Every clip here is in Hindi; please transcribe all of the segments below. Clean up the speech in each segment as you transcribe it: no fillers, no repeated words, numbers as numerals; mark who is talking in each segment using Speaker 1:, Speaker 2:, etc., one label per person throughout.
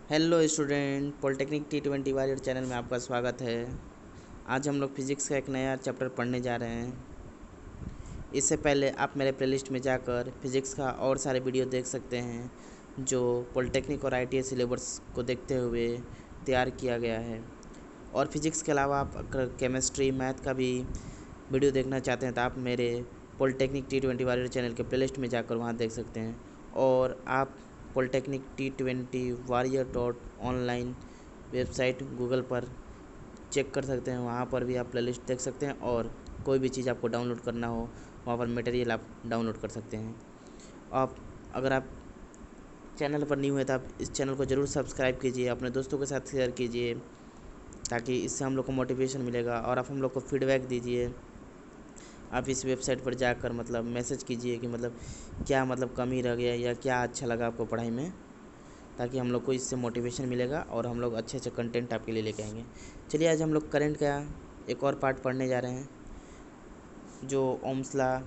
Speaker 1: Hello student, polytechnic T20 warrior channel में आपका स्वागत है। आज हम लोग फिज़िक्स का एक नया चैप्टर पढ़ने जा रहे हैं। इससे पहले आप मेरे प्लेलिस्ट में जाकर फिज़िक्स का और सारे वीडियो देख सकते हैं जो पॉलिटेक्निक और ITA सिलेबस को देखते हुए तैयार किया गया है। और फिज़िक्स के अलावा आप अगर केमिस्ट्री मैथ का भी वीडियो देखना चाहते हैं तो आप मेरे पॉलिटेक्निक T20 वॉरियर चैनल के प्लेलिस्ट में जाकर वहाँ देख सकते हैं। और आप polytechnic T20 warrior dot online website Google पर चेक कर सकते हैं, वहाँ पर भी आप प्लेलिस्ट देख सकते हैं। और कोई भी चीज़ आपको डाउनलोड करना हो वहाँ पर मटेरियल आप डाउनलोड कर सकते हैं। आप अगर आप चैनल पर न्यू है तो आप इस चैनल को ज़रूर सब्सक्राइब कीजिए, अपने दोस्तों के साथ शेयर कीजिए ताकि इससे हम लोग को मोटिवेशन मिलेगा। और आप हम लोग को फीडबैक दीजिए। आप इस वेबसाइट पर जाकर मैसेज कीजिए कि क्या कमी रह गया या क्या अच्छा लगा आपको पढ़ाई में, ताकि हम लोग को इससे मोटिवेशन मिलेगा और हम लोग अच्छे अच्छे कंटेंट आपके लिए लेके आएंगे। चलिए आज हम लोग करंट का एक और पार्ट पढ़ने जा रहे हैं जो ओम्स लॉ,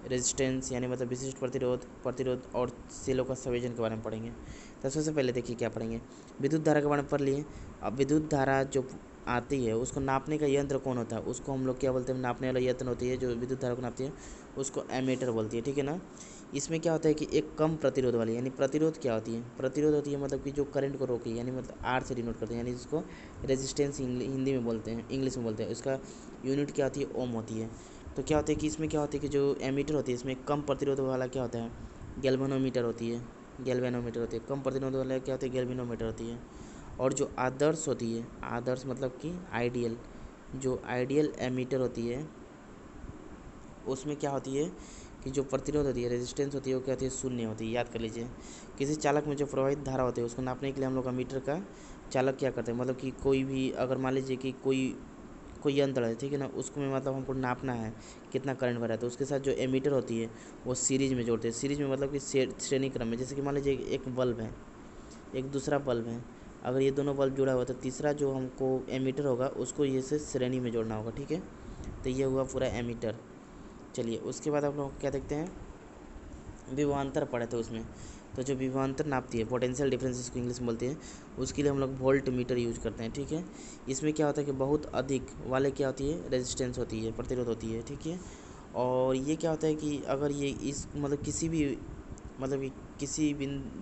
Speaker 1: रेजिस्टेंस यानी विशिष्ट प्रतिरोध और सेलों का संयोजन के बारे में पढ़ेंगे। तो सबसे पहले देखिए क्या पढ़ेंगे। विद्युत धारा के बारे में पढ़ लिए। अब विद्युत धारा जो आती है उसको नापने का यंत्र कौन होता है, उसको हम लोग क्या बोलते हैं, नापने वाला यंत्र होती है जो विद्युत धारा को नापती है उसको एमीटर बोलती है, ठीक है ना। इसमें क्या होता है कि एक कम प्रतिरोध वाली, यानी प्रतिरोध क्या होती है, प्रतिरोध होती है कि जो करंट को रोके, यानी आर से डिनोट करते हैं, यानी जिसको रेजिस्टेंस हिंदी में बोलते हैं, इंग्लिश में बोलते हैं। उसका यूनिट क्या होती है, ओम होती है। तो क्या होता है कि इसमें क्या होता है कि जो एमीटर होती है इसमें कम प्रतिरोध वाला क्या होता है, गैल्वेनोमीटर होती है। गैल्वेनोमीटर होती है। कम प्रतिरोध वाला क्या होती है, गैल्वेनोमीटर होती है। और जो आदर्श होती है, आदर्श कि आइडियल, जो आइडियल एमीटर होती है उसमें क्या होती है कि जो प्रतिरोध होती है, रेजिस्टेंस होती है, वो क्या होती है, शून्य होती है। याद कर लीजिए। किसी चालक में जो प्रवाहित धारा होती है उसको नापने के लिए हम लोग मीटर का चालक क्या करते हैं, कि कोई भी अगर मान लीजिए कि कोई कोई यंत्र है, ठीक है ना, उसको में हमको नापना है कितना करंट भरा है, तो उसके साथ जो एमीटर होती है वो सीरीज में जोड़ते हैं। सीरीज में कि श्रेणी क्रम में। जैसे कि मान लीजिए एक बल्ब है, एक दूसरा बल्ब है, अगर ये दोनों बल्ब जुड़ा हुआ है तो तीसरा जो हमको एमीटर होगा उसको ये से श्रेणी में जोड़ना होगा, ठीक है। तो ये हुआ पूरा एमीटर। चलिए उसके बाद आप लोग क्या देखते हैं, विभवांतर पढ़े थे उसमें। तो जो विभवांतर नापती है, पोटेंशियल डिफरेंस इसको इंग्लिश में बोलते हैं, उसके लिए हम लोग वोल्ट मीटर यूज करते हैं, ठीक है। इसमें क्या होता है कि बहुत अधिक वाले क्या होती है, रेजिस्टेंस होती है, प्रतिरोध होती है, ठीक है। और ये क्या होता है कि अगर ये इस किसी भी कि किसी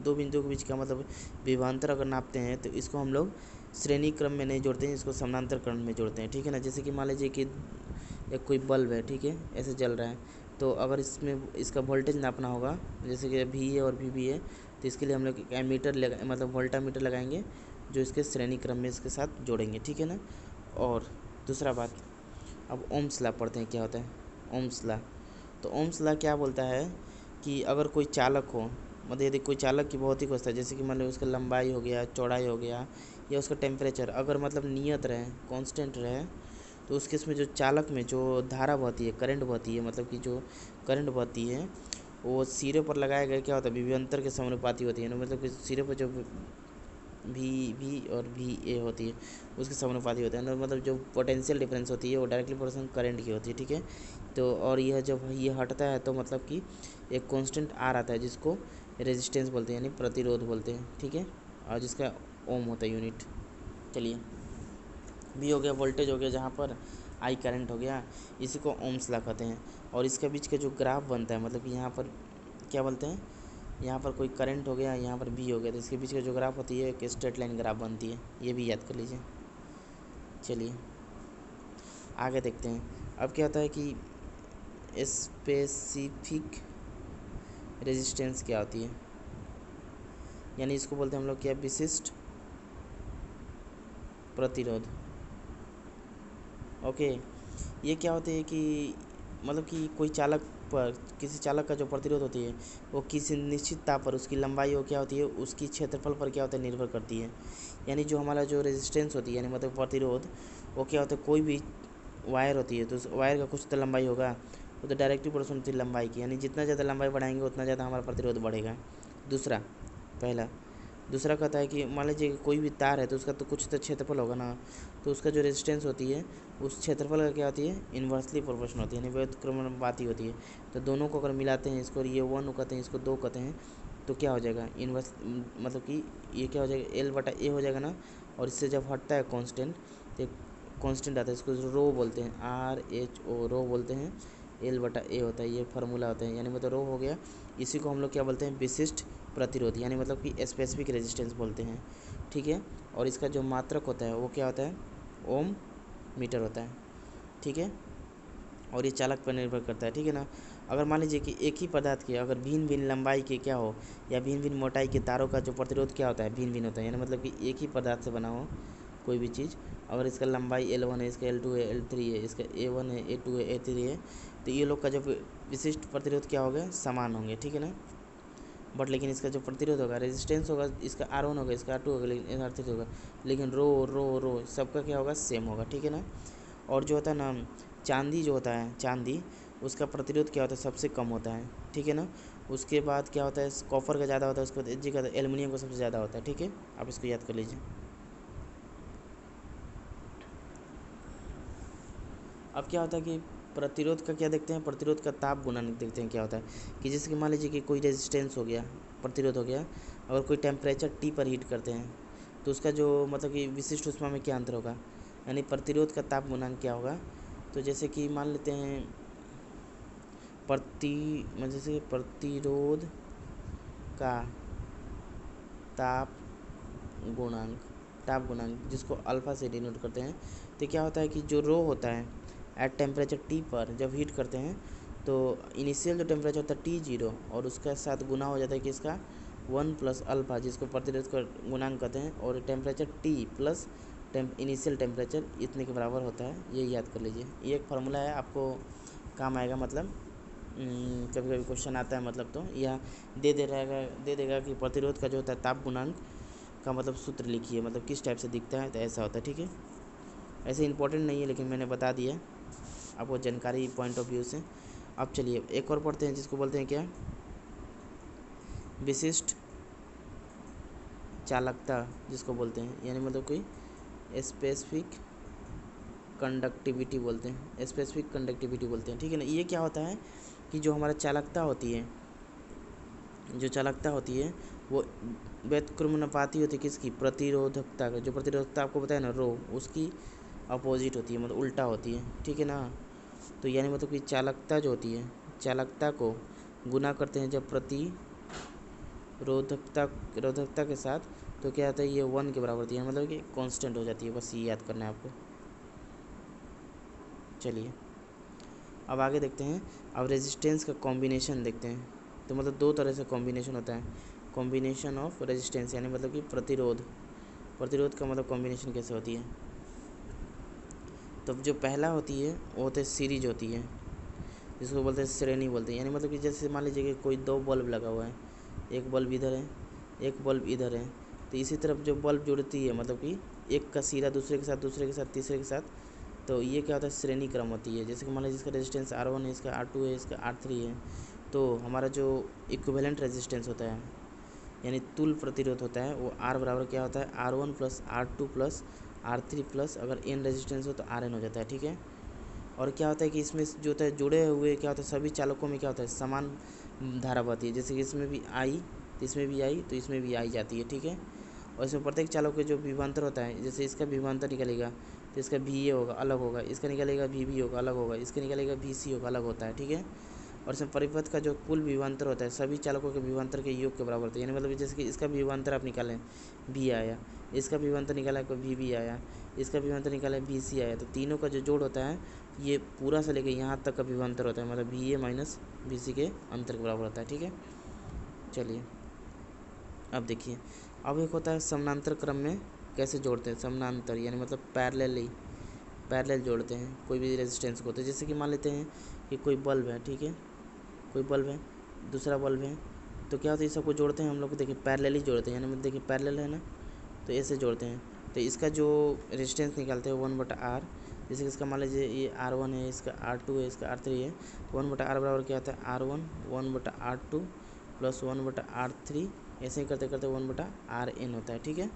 Speaker 1: दो बिंदुओं के बीच का विभवांतर अगर नापते हैं तो इसको हम लोग श्रेणी क्रम में नहीं जोड़ते हैं, इसको समानांतर क्रम में जोड़ते हैं, ठीक है ना। जैसे कि मान लीजिए कि एक कोई बल्ब है, ठीक है, ऐसे जल रहा है, तो अगर इसमें इसका वोल्टेज नापना होगा, जैसे कि वी है और वी है, तो इसके लिए हम लोग एमीटर लगा वोल्टामीटर लगाएंगे जो इसके श्रेणी क्रम में इसके साथ जोड़ेंगे, ठीक है ना। और दूसरा बात, अब ओम्स लॉ पढ़ते हैं क्या होता है ओम्स लॉ। तो ओम्स लॉ क्या बोलता है कि अगर कोई चालक हो, यदि कोई चालक की भौतिक अवस्था, जैसे कि उसका लंबाई हो गया, चौड़ाई हो गया, या उसका टेम्परेचर अगर नियत रहे, कांस्टेंट रहे, तो उस केस में जो चालक में जो धारा बहती है, करंट बहती है, कि जो करंट बहती है वो सिरे पर लगाया गया क्या होता है, विभवांतर के समानुपाती होती है ना। कि सिरे पर जो वी और वी ए होती है उसके समानुपाती होता है ना। जो पोटेंशियल डिफरेंस होती है वो डायरेक्टली प्रोपोर्शनल करंट की होती है, ठीक है। तो और यह जब ये हटता है तो कि एक कांस्टेंट आर आता है जिसको रेजिस्टेंस बोलते हैं, यानी प्रतिरोध बोलते हैं, ठीक है। और जिसका ओम होता है यूनिट। चलिए, भी हो गया, वोल्टेज हो गया, जहाँ पर आई करंट हो गया, इसी को ओम्स लॉ कहते हैं। और इसके बीच का जो ग्राफ बनता है, कि यहाँ पर क्या बोलते हैं, यहाँ पर कोई करंट हो गया, यहाँ पर बी हो गया, तो इसके बीच का जो ग्राफ होती है एक स्ट्रेट लाइन ग्राफ बनती है, ये भी याद कर लीजिए। चलिए आगे देखते हैं। अब क्या होता है कि स्पेसिफिक रेजिस्टेंस क्या होती है, यानी इसको बोलते हैं हम लोग क्या, विशिष्ट प्रतिरोध। ओके, ये क्या होते हैं कि कि कोई चालक पर, किसी चालक का जो प्रतिरोध होती है वो किसी निश्चित ताप पर उसकी लंबाई वो क्या होती है, उसकी क्षेत्रफल पर क्या होता है, निर्भर करती है। यानी जो हमारा जो रेजिस्टेंस होती है, यानी प्रतिरोध, वो क्या होता है, कोई भी वायर होती है तो उस वायर का कुछ तो लंबाई होगा, वो तो डायरेक्टली प्रोपोर्शनल होती है लंबाई की, यानी जितना ज़्यादा लंबाई बढ़ाएंगे उतना ज़्यादा हमारा प्रतिरोध बढ़ेगा। दूसरा, पहला। दूसरा कहता है कि मान लीजिए कोई भी तार है तो उसका तो कुछ तो क्षेत्रफल होगा ना, तो उसका जो रेजिस्टेंस होती है उस क्षेत्रफल का क्या होती है, इन्वर्सली प्रोपोर्शनल होती है, यानी व्युत्क्रमानुपाती होती है। तो दोनों को अगर मिलाते हैं, इसको ये 1 कहते हैं, इसको 2 कहते हैं, तो क्या हो जाएगा इनवर्स, मतलब कि ये क्या हो जाएगा एल बटा ए हो जाएगा ना। और इससे जब हटता है कांस्टेंट तो कांस्टेंट आता है, इसको रो बोलते हैं, RHO रो बोलते हैं, एल बटा ए होता है, ये फार्मूला होता है, यानी मतलब रो हो गया। इसी को हम लोग क्या बोलते हैं विशिष्ट प्रतिरोध, यानी मतलब कि स्पेसिफिक रेजिस्टेंस बोलते हैं, ठीक है। और इसका जो मात्रक होता है वो क्या होता है ओम मीटर होता है, ठीक है। और ये चालक पर निर्भर करता है, ठीक है ना। अगर मान लीजिए कि एक ही पदार्थ के अगर भिन्न भिन्न लंबाई के क्या हो या भिन्न भिन्न मोटाई के तारों का जो प्रतिरोध क्या होता है भिन्न भिन्न होता है, यानी मतलब कि एक ही पदार्थ से बना हो कोई भी चीज़, अगर इसका लंबाई L1 है, इसका L2 है, L3 है, इसका A1 है, A2 है, A3 है, तो ये लोग का जो विशिष्ट प्रतिरोध क्या होगा समान होंगे, ठीक है ना। बट लेकिन इसका जो प्रतिरोध होगा रेजिस्टेंस होगा, इसका R1 होगा, इसका R2 होगा, लेकिन R3 होगा, लेकिन रो सबका क्या होगा सेम होगा, ठीक है ना। और जो होता है ना चांदी, जो होता है चांदी, उसका प्रतिरोध क्या होता है सबसे कम होता है, ठीक है ना। उसके बाद क्या होता है कॉपर का ज़्यादा होता है, उसके बाद Hg का, एल्युमिनियम का सबसे ज़्यादा होता है, ठीक है। आप इसको याद कर लीजिए। अब क्या होता है कि प्रतिरोध का क्या देखते हैं, प्रतिरोध का ताप गुणांक देखते हैं क्या होता है कि जैसे कि मान लीजिए कि कोई रेजिस्टेंस हो गया, प्रतिरोध हो गया, अगर कोई टेम्परेचर T पर हीट करते हैं तो उसका जो मतलब कि विशिष्ट ऊष्मा में क्या अंतर होगा, यानी प्रतिरोध का ताप गुणांक क्या होगा। तो जैसे कि मान लेते हैं जैसे प्रतिरोध का ताप गुणांक, जिसको अल्फ़ा से डिनोट करते हैं, तो क्या होता है कि जो रो होता है एट टेम्परेचर T पर जब हीट करते हैं तो इनिशियल जो टेम्परेचर होता है T0 और उसके साथ गुना हो जाता है कि इसका 1 प्लस अल्फ़ा, जिसको प्रतिरोध का गुणांक कहते हैं, और temperature T plus initial temperature इतने के बराबर होता है, ये याद कर लीजिए। ये एक फार्मूला है, आपको काम आएगा, मतलब कभी कभी क्वेश्चन आता है, मतलब तो यह दे देगा कि प्रतिरोध का जो होता है ताप गुणांक का मतलब सूत्र लिखिए, मतलब किस टाइप से दिखता है, तो ऐसा होता है, ठीक है। ऐसे इंपॉर्टेंट नहीं है लेकिन मैंने बता दिया आपको जानकारी पॉइंट ऑफ व्यू से। अब चलिए एक और पढ़ते हैं जिसको बोलते हैं क्या विशिष्ट चालकता, जिसको बोलते हैं, यानी मतलब कोई स्पेसिफिक कंडक्टिविटी बोलते हैं, स्पेसिफिक कंडक्टिविटी बोलते हैं, ठीक है ना। ये क्या होता है कि जो हमारा चालकता होती है, जो चालकता होती है वो व्युत्क्रमनुपाती होती है किसकी, प्रतिरोधकता का। जो प्रतिरोधकता आपको बताया ना रो, उसकी अपोजिट होती है, मतलब उल्टा होती है, ठीक है ना। तो यानी मतलब कि चालकता जो होती है, चालकता को गुना करते हैं जब रोधकता के साथ, तो क्या आता है ये 1 के बराबर होती है, मतलब कि कांस्टेंट हो जाती है, बस ये याद करना है आपको। चलिए अब आगे देखते हैं। अब रेजिस्टेंस का कॉम्बिनेशन देखते हैं। तो मतलब दो तरह से कॉम्बिनेशन होता है, कॉम्बिनेशन ऑफ रेजिस्टेंस, यानी मतलब कि प्रतिरोध का मतलब कॉम्बिनेशन कैसे होती है। तो जो पहला होती है वो होते सीरीज होती है, जिसको बोलते हैं श्रेणी बोलते हैं, यानी मतलब कि जैसे मान लीजिए कि कोई दो बल्ब लगा हुआ है, एक बल्ब इधर है, एक बल्ब इधर है, तो इसी तरफ जो बल्ब जुड़ती है, मतलब कि एक का सिरा दूसरे के साथ, दूसरे के साथ, तीसरे के साथ, तो ये क्या होता है श्रेणी क्रम होती है। जैसे कि मान लीजिए इसका रेजिस्टेंस R1 है, इसका R2 है, इसका R3 है, तो हमारा जो इक्विवेलेंट रेजिस्टेंस होता है यानी तुल्य प्रतिरोध होता है वो R बराबर क्या होता है R1 plus R2 plus R3 plus अगर N रेजिस्टेंस हो तो Rn हो जाता है, ठीक है। और क्या होता है कि इसमें जो होता है जुड़े हुए क्या होता है सभी चालकों में क्या होता है समान धारा बहती है, जैसे कि इसमें भी आई तो इसमें भी आई तो इसमें भी आई जाती है, ठीक है। और इसमें प्रत्येक चालक के जो विभवांतर होता है, जैसे इसका विभवांतर निकलेगा तो इसका VA होगा अलग होगा, इसका निकलेगा VB होगा अलग होगा, इसका निकलेगा VC होगा अलग होता है, ठीक है। और इसमें परिपथ का जो कुल विभवांतर होता है सभी चालकों के विभवांतर के योग के बराबर होता है, यानी मतलब जैसे कि इसका विभवांतर आप निकालें V आया, इसका विभवांतर निकाला को VB आया, इसका विभवांतर निकाला VC आया, तो तीनों का जो जोड़ होता है ये पूरा से लेकर यहाँ तक का विभवांतर होता है, मतलब VA माइनस VC के अंतर के बराबर होता है, ठीक है। चलिए अब देखिए, अब एक होता है समानांतर क्रम में कैसे जोड़ते हैं, समानांतर यानी मतलब पैरेलल जोड़ते हैं कोई भी रेजिस्टेंस को। तो जैसे कि मान लेते हैं कि कोई बल्ब है, ठीक है, कोई बल्ब है, दूसरा बल्ब है, तो क्या होता है इस सबको जोड़ते हैं हम लोग, देखिए पैरेलली जोड़ते हैं, यानी मतलब देखिए पैरेलल है ना, तो ऐसे जोड़ते हैं। तो इसका जो रेजिस्टेंस निकालते हैं 1/R, जैसे कि इसका मान लीजिए ये R1 है, इसका R2 है, इसका R3 है, तो 1/R बराबर क्या होता है R1 1/R2 प्लस 1/R3, ऐसे ही करते करते 1/Rn होता है, ठीक है।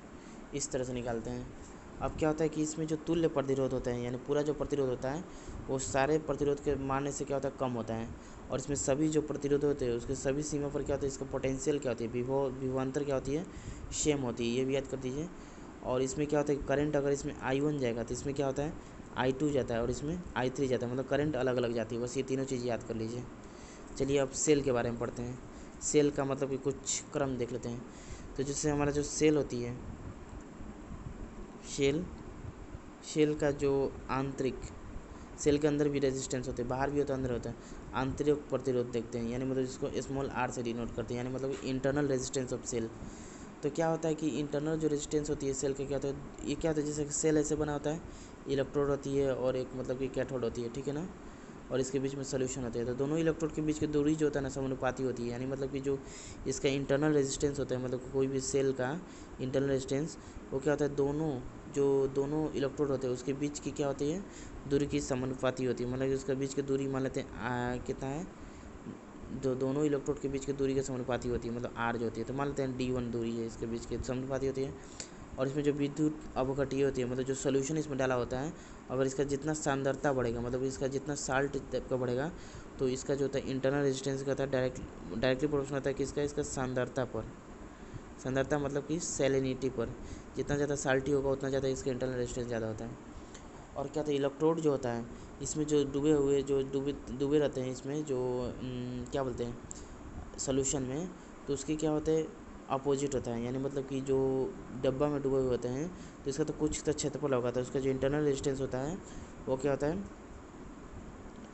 Speaker 1: इस तरह से निकालते हैं। अब क्या होता है कि इसमें जो तुल्य प्रतिरोध होते हैं, यानी पूरा जो प्रतिरोध होता है वो सारे प्रतिरोध के मानने से क्या होता है, कम होता है। और इसमें सभी जो प्रतिरोध होते हैं उसके सभी सीमा पर क्या होता है, इसका पोटेंशियल क्या होती है, विभवांतर क्या होती है, सेम होती है, ये भी याद कर दीजिए। और इसमें क्या होता है, करंट अगर इसमें I1 जाएगा तो इसमें क्या होता है, I2 जाता है, और इसमें I3 जाता है, मतलब करंट अलग अलग जाती है। बस ये तीनों चीज़ याद कर लीजिए। चलिए अब सेल के बारे में पढ़ते हैं। सेल का मतलब कि कुछ क्रम देख लेते हैं। तो जैसे हमारा जो सेल होती है, सेल का जो आंतरिक, सेल के अंदर भी रेजिस्टेंस होते हैं, बाहर भी होता है अंदर होता है। आंतरिक प्रतिरोध देखते हैं, यानी मतलब जिसको स्मॉल r से डिनोट करते हैं, यानी मतलब इंटरनल रेजिस्टेंस ऑफ सेल। तो क्या होता है कि इंटरनल जो रेजिस्टेंस होती है सेल का, क्या होता है, ये क्या होता है, जैसे सेल ऐसे बना होता है, इलेक्ट्रोड होती है और एक मतलब कि कैथोड होती है, ठीक है ना, और इसके बीच में सोल्यूशन होते हैं। तो दोनों इलेक्ट्रोड के बीच की दूरी जो होता है ना समानुपाती होती है, यानी मतलब कि जो इसका इंटरनल रेजिस्टेंस होता है, मतलब कोई भी सेल का इंटरनल रेजिस्टेंस, वो क्या होता है, दोनों इलेक्ट्रोड होते हैं उसके बीच की क्या होती है, दूरी की समानुपाती होती है। मतलब कि उसके बीच की दूरी मान लेते हैं कितना है, दोनों इलेक्ट्रोड के बीच की दूरी के समानुपाती होती है, मतलब r जो होती है। तो मान लेते हैं d1 दूरी है, इसके बीच की समानुपाती होती है। और इसमें जो विद्युत अवघटीय होती है, मतलब जो सोल्यूशन इसमें डाला होता है, अगर इसका जितना सांद्रता बढ़ेगा, मतलब इसका जितना साल्ट टाइप का बढ़ेगा, तो इसका जो होता है इंटरनल रेजिस्टेंस का होता है डायरेक्टली प्रोपोर्शनल होता है कि इसका सांद्रता पर। सांद्रता मतलब कि सैलिनिटी पर, जितना ज़्यादा साल्टी होगा उतना ज़्यादा इसका इंटरनल रेजिस्टेंस ज़्यादा होता है। और क्या होता है, इलेक्ट्रोड जो होता है इसमें जो डूबे रहते हैं, इसमें जो क्या बोलते हैं सोल्यूशन में, तो उसके क्या होते हैं, अपोजिट होता है। यानी मतलब कि जो डब्बा में डूबे हुए होते हैं तो इसका तो कुछ तो क्षेत्रफल होगा, तो उसका जो इंटरनल रेजिस्टेंस होता है वो क्या होता है,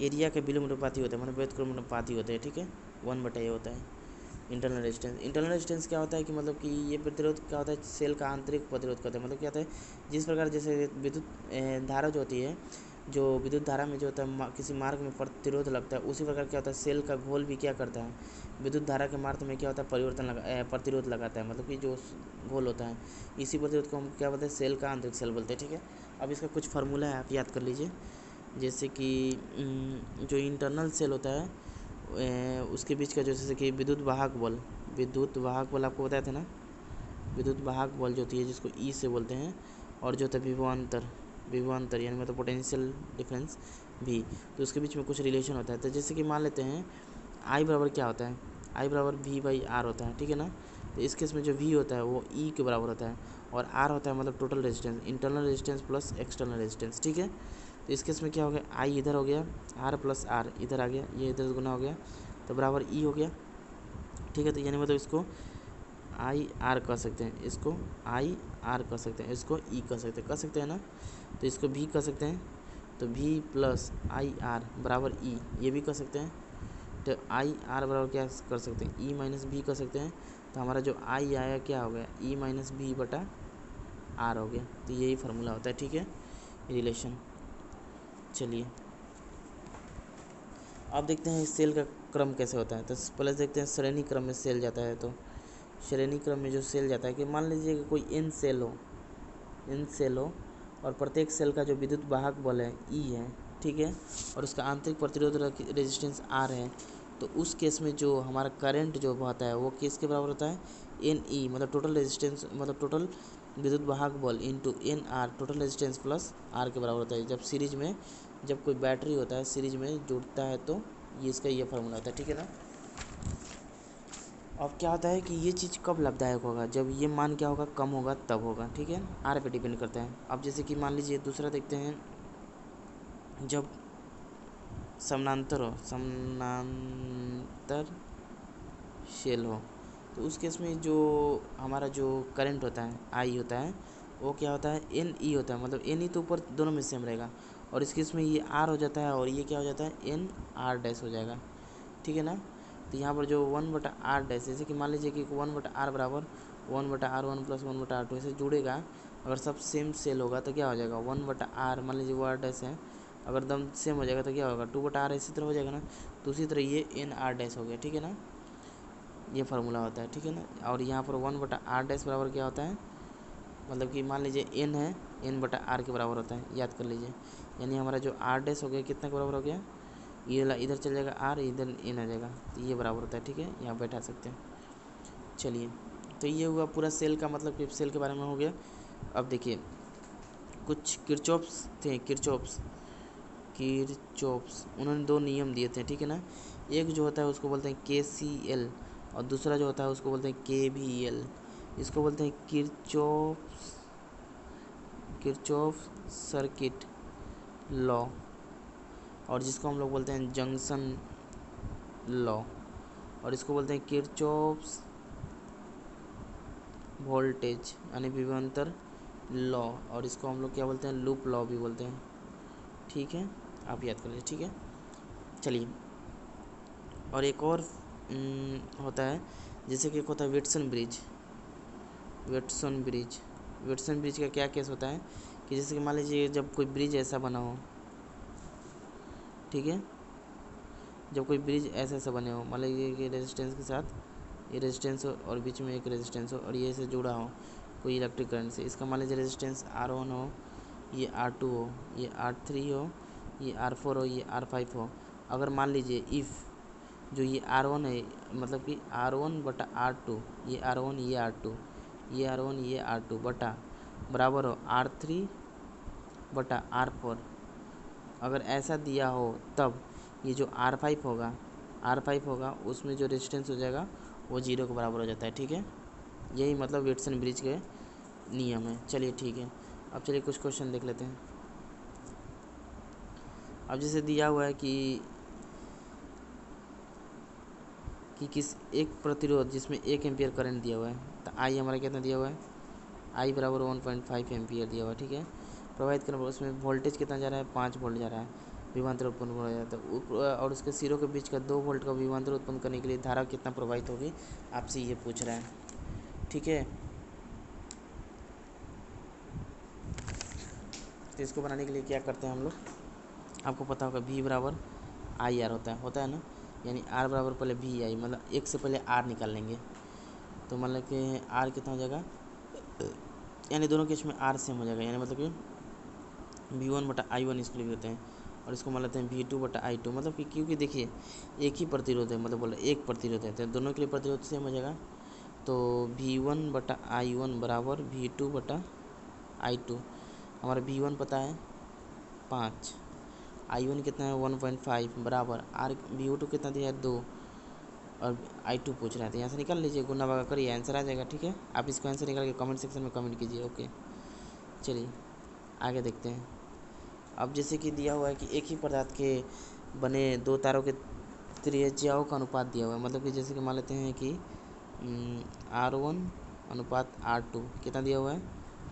Speaker 1: एरिया के विलोमानुपाती होता है, मतलब व्युत्क्रमानुपाती होते हैं, ठीक है, 1/a होता है इंटरनल रेजिस्टेंस क्या होता है कि मतलब कि ये प्रतिरोध क्या होता है, सेल का आंतरिक प्रतिरोध करता है। मतलब क्या होता है, जिस प्रकार जैसे विद्युत धारा जो होती है, जो विद्युत धारा में जो होता है किसी मार्ग में प्रतिरोध लगता है, उसी प्रकार क्या होता है सेल का घोल भी क्या करता है, विद्युत धारा के मार्ग में क्या होता है प्रतिरोध लगाता है, मतलब कि जो घोल होता है, इसी प्रतिरोध को हम क्या बोलते हैं, सेल का आंतरिक सेल बोलते हैं, ठीक है। अब इसका कुछ फार्मूला है, आप याद कर लीजिए। जैसे कि जो इंटरनल सेल होता है उसके बीच का, जैसे कि विद्युत वाहक बल आपको बताया था ना, विद्युत वाहक बल जो होती है जिसको ई से बोलते हैं, और जो होता है विभवांतर यानी मतलब पोटेंशियल डिफरेंस भी, तो उसके बीच में कुछ रिलेशन होता है। तो जैसे कि मान लेते हैं आई बराबर क्या होता है, आई बराबर V/R होता है, ठीक है ना। तो इस केस में जो V होता है वो ई के बराबर होता है, और R होता है मतलब total resistance, internal resistance plus external resistance, ठीक है। तो इस केस में क्या हो गया, आई इधर हो गया, R प्लस R इधर आ गया, ये इधर गुना हो गया, तो बराबर ई हो गया, ठीक है। तो यानी मतलब इसको IR कह सकते हैं, इसको IR कह सकते हैं, इसको ई कह सकते हैं ना। तो इसको भी कह सकते हैं, तो V प्लस IR बराबर ई, ये भी कह सकते हैं। तो IR बराबर क्या कर सकते हैं, E माइनस बी कर सकते हैं। तो हमारा जो I आया क्या हो गया, E माइनस बी बटा R हो गया। तो यही फार्मूला होता है, ठीक है, रिलेशन। चलिए अब देखते हैं सेल का क्रम कैसे होता है। तो पहले देखते हैं श्रेणी क्रम में सेल जाता है। तो श्रेणी क्रम में जो सेल जाता है कि मान लीजिए कि कोई n सेल हो और प्रत्येक सेल का जो विद्युत वाहक बल है E है, ठीक है, और उसका आंतरिक प्रतिरोध रेजिस्टेंस R है। तो उस केस में जो हमारा करंट जो बहता है वो किसके बराबर होता है, NE, मतलब टोटल रेजिस्टेंस, मतलब टोटल विद्युत वाहक बल into NR, total resistance plus R के बराबर होता है। जब कोई बैटरी होता है सीरीज में जुड़ता है तो ये इसका ये फार्मूला होता है, ठीक है ना। अब क्या होता है कि ये चीज़ कब लाभदायक होगा, जब ये मान क्या होगा, कम होगा तब होगा, ठीक है, R पे डिपेंड करता है। अब जैसे कि मान लीजिए दूसरा देखते हैं, जब समानांतर सेल हो, तो उस केस में जो हमारा जो करंट होता है I होता है वो क्या होता है, NE होता है, मतलब NE तो ऊपर दोनों में सेम रहेगा, और इस केस में ये R हो जाता है और ये क्या हो जाता है, NR डैश हो जाएगा, ठीक है ना। तो यहाँ पर जो 1/R डैश, जैसे कि मान लीजिए कि 1/R बराबर 1/R1 प्लस 1/R2 ऐसे जुड़ेगा। अगर सब सेम सेल होगा तो क्या हो जाएगा, 1/R, मान लीजिए वो R डैश है, अगर दम सेम हो जाएगा तो क्या होगा, 2/R इसी तरह हो जाएगा ना। तो उसी तरह ये NR डैश हो गया, ठीक है ना, ये फार्मूला होता है, ठीक है ना। और यहाँ पर 1/R डैश बराबर क्या होता है, मतलब कि मान लीजिए N है, N/R के बराबर होता है, याद कर लीजिए। यानी हमारा जो R डैश हो गया कितना के बराबर हो गया, ये वाला इधर चल जाएगा R, इधर N आ जाएगा, तो ये बराबर होता है, ठीक है, यहाँ बैठा सकते हैं। चलिए तो ये हुआ पूरा सेल का, मतलब कि सेल के बारे में हो गया। अब देखिए कुछ किरचॉफ्स थे, किरचॉफ्स उन्होंने दो नियम दिए थे, ठीक है ना। एक जो होता है उसको बोलते हैं KCL और दूसरा जो होता है उसको बोलते हैं KVL। इसको बोलते हैं किरचॉफ सर्किट लॉ, और जिसको हम लोग बोलते हैं जंक्शन लॉ, और इसको बोलते हैं किरचॉफ्स वोल्टेज यानी विभवांतर लॉ, और इसको हम लोग क्या बोलते हैं, लूप लॉ भी बोलते हैं, ठीक है। आप याद कर लीजिए, ठीक है। चलिए, और एक और होता है, जैसे कि एक होता है वेटसन ब्रिज का क्या केस होता है कि जैसे कि मान लीजिए जब कोई ब्रिज ऐसा बना हो, ठीक है, जब कोई ब्रिज ऐसा बने हो, मान लीजिए कि रेजिस्टेंस के साथ ये रेजिस्टेंस हो और बीच में एक रेजिस्टेंस हो और ये से जुड़ा हो कोई इलेक्ट्रिक करंट से। इसका मान लीजिए रेजिस्टेंस R1 हो, ये R2 हो, ये R3 हो, ये R4 हो, ये R5 हो। अगर मान लीजिए इफ़ जो ये R1 है, मतलब कि R1 बटा R2, ये R1 ये R2, ये R1 ये R2 बटा बराबर हो R3 बटा R4, अगर ऐसा दिया हो तब ये जो R5 होगा उसमें जो रेजिस्टेंस हो जाएगा वो 0 के बराबर हो जाता है, ठीक है। यही मतलब वेटसन ब्रिज के नियम है। चलिए ठीक है, अब चलिए कुछ क्वेश्चन देख लेते हैं। अब जैसे दिया हुआ है कि किस एक प्रतिरोध जिसमें 1 एम्पियर करंट दिया हुआ है, तो आई हमारा कितना दिया हुआ है, आई बराबर 1.5 एम्पियर दिया हुआ है, ठीक है। प्रवाहित करने पर उसमें वोल्टेज कितना जा रहा है, 5 वोल्ट जा रहा है, विभवांतर उत्पन्न हो जाता है, और उसके सिरों के बीच का 2 वोल्ट का विभवांतर उत्पन्न करने के लिए धारा कितना प्रवाहित होगी, आपसे ये पूछ रहा है, ठीक है। तो इसको बनाने के लिए क्या करते हैं हम लोग, आपको पता होगा V बराबर IR होता है ना, यानी R बराबर पहले VI, मतलब एक से पहले R निकाल लेंगे, तो मतलब कि R कितना हो जाएगा, यानी दोनों केस में R सेम हो जाएगा, यानी मतलब कि V1 बटा I1 इसको लिख देते हैं, और इसको मान लेते हैं V2 बटा I2, मतलब कि क्योंकि देखिए एक ही प्रतिरोध है, मतलब बोल रहे एक प्रतिरोध है तो दोनों के लिए प्रतिरोध सेम हो जाएगा, तो V1 बटा I1 बराबर V2 बटा I2। हमारा V1 पता है 5, I1 कितना है 1.5 बराबर R V2 कितना दिया है 2, और I2 पूछ रहा है, तो यहाँ से निकाल लीजिए, गुना भागा करिए, आंसर आ जाएगा, ठीक है। आप इसको आंसर निकाल के कमेंट सेक्शन में कमेंट कीजिए, ओके। चलिए आगे देखते हैं। अब जैसे कि दिया हुआ है कि एक ही पदार्थ के बने दो तारों के त्रिज्याओं का अनुपात दिया हुआ है, मतलब कि जैसे कि मान लेते हैं कि R1 अनुपात R2 कितना दिया हुआ है,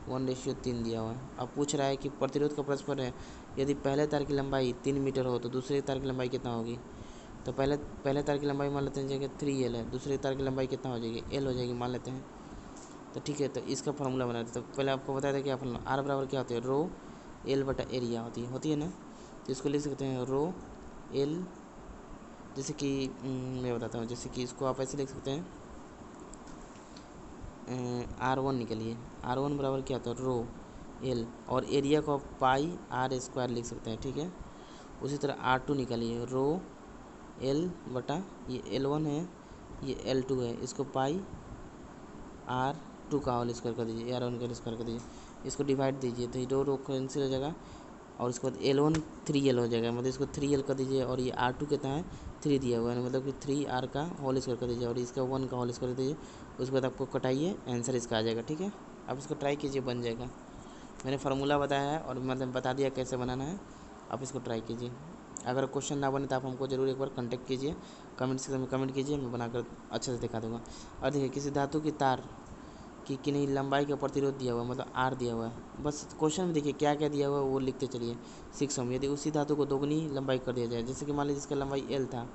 Speaker 1: 1:3 दिया हुआ है। अब पूछ रहा है कि प्रतिरोध का परस्पर है, यदि पहले तार की लंबाई 3 मीटर हो तो दूसरे तार की लंबाई कितना होगी, तो पहले तार की लंबाई मान लेते हैं जगह 3L है, दूसरे तार की लंबाई कितना हो जाएगी, L हो जाएगी मान लेते हैं, तो ठीक है। तो इसका फॉर्मूला बनाते हैं, तो पहले आपको बताया था क्या फॉर्मूला, R बराबर क्या होती है, रो L बटा एरिया होती है ना, तो इसको लिख सकते हैं रो L, जैसे कि मैं बताता हूँ, जैसे कि इसको आप ऐसे लिख सकते हैं, R1 निकलिए, R1 बराबर क्या होता है रो L, और एरिया को आप पाई R² लिख सकते हैं, ठीक है। उसी तरह R2 निकालिए, रो L बटा ये L1 है, ये L2 है, इसको पाई R2 का होल स्क्वायर कर दीजिए, R1 का स्क्वायर कर दीजिए, इसको डिवाइड दीजिए, तो रो कैंसिल हो जाएगा, और उसके बाद L1 3L हो जाएगा, मतलब इसको 3L कर दीजिए, और ये R2 कितना है 3 दिया हुआ है, मतलब कि 3R का होल स्क्वायर कर दीजिए, और इसका 1 का होल स्क्वायर कर दीजिए, उसके बाद आपको कटाइए, आंसर इसका आ जाएगा, ठीक है। आप इसको ट्राई कीजिए, बन जाएगा। मैंने फार्मूला बताया है और मतलब बता दिया कैसे बनाना है, आप इसको ट्राई कीजिए। अगर क्वेश्चन ना बने तो आप हमको ज़रूर एक बार कांटेक्ट कीजिए, कमेंट सेक्शन में कमेंट कीजिए, मैं बनाकर अच्छे से दिखा दूँगा। और देखिए किसी धातु की तार की कितनी लंबाई का प्रतिरोध दिया हुआ है, मतलब R दिया हुआ है, बस क्वेश्चन में देखिए क्या क्या दिया हुआ है वो लिखते चलिए। 6 ओम, यदि उसी धातु को दोगुनी लंबाई कर दिया जाए, जैसे कि मान लीजिए इसका लंबाई L था,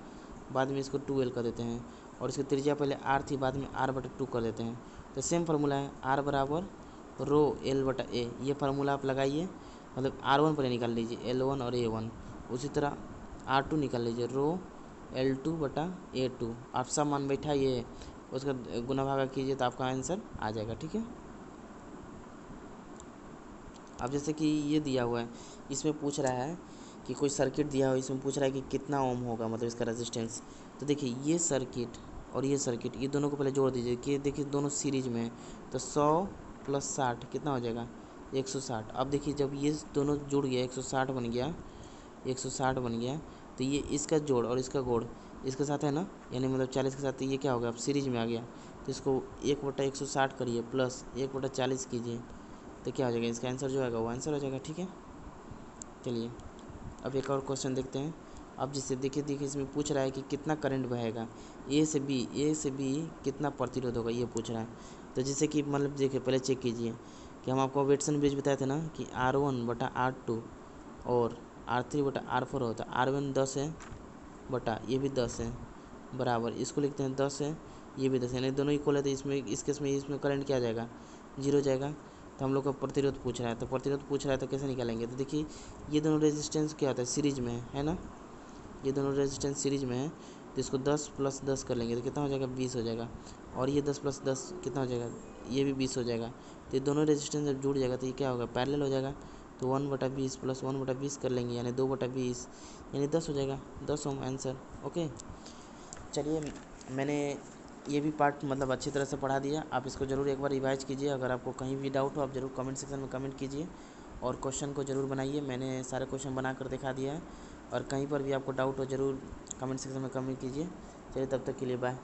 Speaker 1: बाद में इसको 2L कर देते हैं, और इसकी त्रिज्या पहले R थी, बाद में R/2 कर देते हैं, तो सेम फार्मूला है R बराबर रो L/A, ये फार्मूला आप लगाइए, मतलब R1 पहले निकाल लीजिए, L1 और A1, उसी तरह R2 निकाल लीजिए, रो L2/A2, आप सब मान बैठाइए, उसका गुना भागा कीजिए तो आपका आंसर आ जाएगा, ठीक है। अब जैसे कि ये दिया हुआ है, इसमें पूछ रहा है कि कोई सर्किट दिया हुआ है, इसमें पूछ रहा है कि कितना ओम होगा, मतलब इसका रेजिस्टेंस। तो देखिए ये सर्किट और ये सर्किट, ये दोनों को पहले जोड़ दीजिए कि देखिए दोनों सीरीज में है, तो 100 + 60 कितना हो जाएगा 160। अब देखिए जब ये दोनों जुड़ गया 160 बन गया, 160 बन गया, तो ये इसका जोड़ और इसका जोड़ इसके साथ है ना, यानी मतलब 40 के साथ, तो ये क्या होगा, अब सीरीज में आ गया। तो इसको 1/160 करिए प्लस 1/40 कीजिए, तो क्या हो जाएगा, इसका आंसर जो आएगा वो आंसर हो जाएगा। ठीक है, चलिए अब एक और क्वेश्चन देखते हैं। अब जिससे देखिए इसमें पूछ रहा है कि कितना करंट बहेगा ए से बी कितना प्रतिरोध होगा, ये पूछ रहा है। तो जैसे कि मतलब देखिए पहले चेक कीजिए कि हम आपको वेटसन ब्रिज बताए थे ना कि R1/R2 और R3/R4 होता है। R1 10 है बटा ये भी 10 है बराबर, इसको लिखते हैं 10 है, ये भी 10 है, यानी दोनों इक्वल है। तो इसमें इस केस में इसमें करंट क्या आ जाएगा, 0 जाएगा। तो हम लोग का प्रतिरोध पूछ रहा है, तो प्रतिरोध पूछ रहा है तो कैसे निकालेंगे। तो देखिए ये दोनों रेजिस्टेंस क्या होता है, सीरीज में है ना, ये दोनों रेजिस्टेंस सीरीज में है। तो इसको 10 + 10 कर लेंगे तो कितना हो जाएगा, 20 हो जाएगा। और ये 10 + 10 कितना हो जाएगा, ये भी 20 हो जाएगा। तो ये दोनों रेजिस्टेंस जब जुड़ जाएगा तो ये क्या होगा, पैरेलल हो जाएगा। तो 1/20 + 1/20 कर लेंगे, यानी 2/20, यानी 10 हो जाएगा, 10 ओम आंसर। ओके, चलिए मैंने ये भी पार्ट मतलब अच्छी तरह से पढ़ा दिया। आप इसको ज़रूर एक बार रिवाइज कीजिए। अगर आपको कहीं भी डाउट हो आप ज़रूर कमेंट सेक्शन में कमेंट कीजिए और क्वेश्चन को ज़रूर बनाइए। मैंने सारे क्वेश्चन बना कर दिखा दिया है, और कहीं पर भी आपको डाउट हो ज़रूर कमेंट सेक्शन में कमेंट कीजिए। चलिए तब तक के लिए बाय।